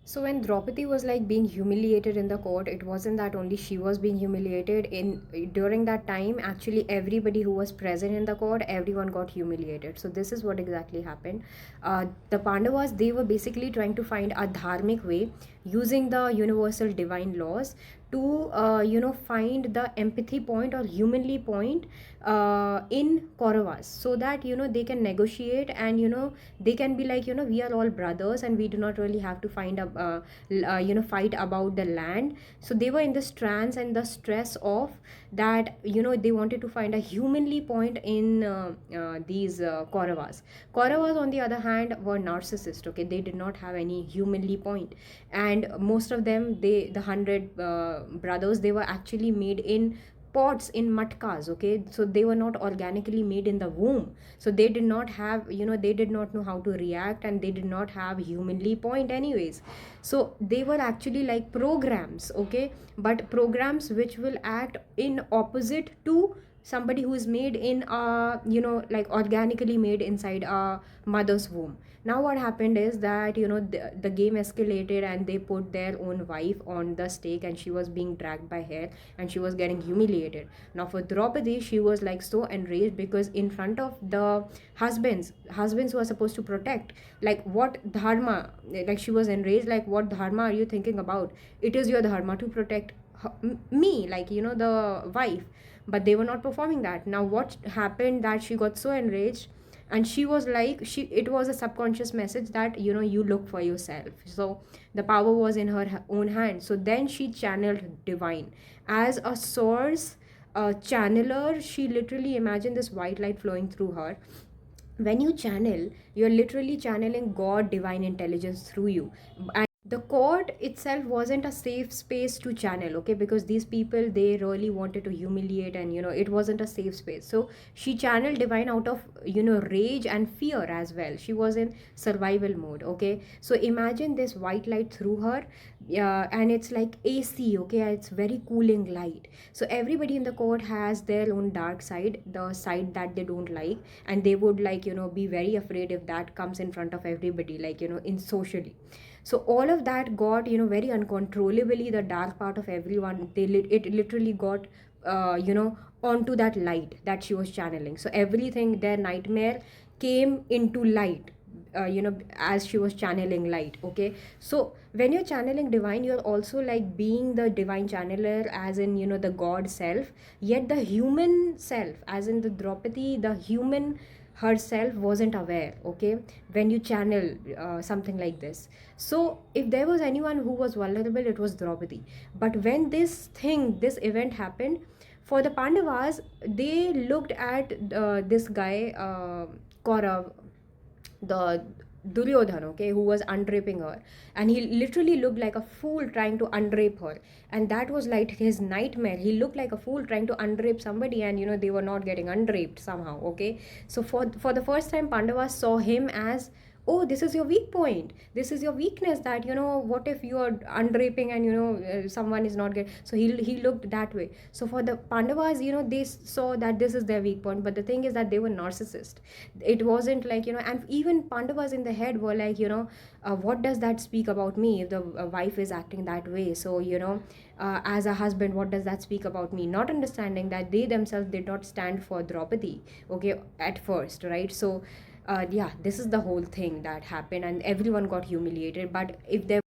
So when Draupadi was like being humiliated in the court, it wasn't that only she was being humiliated. In during that time, actually everybody who was present in the court, everyone got humiliated. So this is what exactly happened. The Pandavas, they were basically trying to find a dharmic way using the universal divine laws to find the empathy point or humanly point in Kauravas, so that they can negotiate, and they can be like, we are all brothers and we do not really have to find a fight about the land. So they were in this trance and the stress of that, they wanted to find a humanly point in these Kauravas on the other hand were narcissists. Okay, they did not have any humanly point, and most of them, the 100 brothers, they were actually made in pots in matkas. Okay, so they were not organically made in the womb, so they did not have, they did not know how to react, and they did not have humanly point anyways. So they were actually like programs. Okay, but programs which will act in opposite to somebody who is made in a, like organically made inside a mother's womb. Now what happened is that, the game escalated, and they put their own wife on the stake, and she was being dragged by hair, and she was getting humiliated. Now for Draupadi, she was like so enraged, because in front of the husbands who are supposed to protect, like what dharma, like she was enraged, like what dharma are you thinking about? It is your dharma to protect me, like, the wife. But they were not performing that. Now what happened, that she got so enraged, and she was like, she it was a subconscious message that, you look for yourself. So the power was in her own hand. So then she channeled divine as a source, a channeler. She literally imagined this white light flowing through her. When you channel, you're literally channeling God divine intelligence through you. And the court itself wasn't a safe space to channel. Okay, because these people, they really wanted to humiliate, and it wasn't a safe space. So she channeled divine out of, rage and fear as well. She was in survival mode. Okay, so imagine this white light through her. And it's like AC. Okay, it's very cooling light. So everybody in the court has their own dark side, the side that they don't like, and they would like, be very afraid if that comes in front of everybody, like, in socially. So all of that got, very uncontrollably, the dark part of everyone, it literally got onto that light that she was channeling. So everything, their nightmare came into light, as she was channeling light. Okay, so when you're channeling divine, you're also like being the divine channeler, as in, the god self. Yet the human self, as in the Draupadi, the human herself wasn't aware. Okay, when you channel something like this. So if there was anyone who was vulnerable, it was Draupadi. But when this event happened, for the Pandavas, they looked at this guy, Kaurav, the Duryodhan, okay, who was undraping her, and he literally looked like a fool trying to undrape her, and that was like his nightmare. He looked like a fool trying to undrape somebody, and they were not getting undraped somehow. Okay, so for the first time, Pandavas saw him as, oh, this is your weak point, this is your weakness, that, what if you are undraping, and someone is not getting. So he looked that way. So for the Pandavas, they saw that this is their weak point. But the thing is that they were narcissist. It wasn't like, and even Pandavas in the head were like, what does that speak about me if the wife is acting that way? So, as a husband, what does that speak about me? Not understanding that they themselves did not stand for Draupadi, okay, at first, right? So yeah, this is the whole thing that happened, and everyone got humiliated. But if there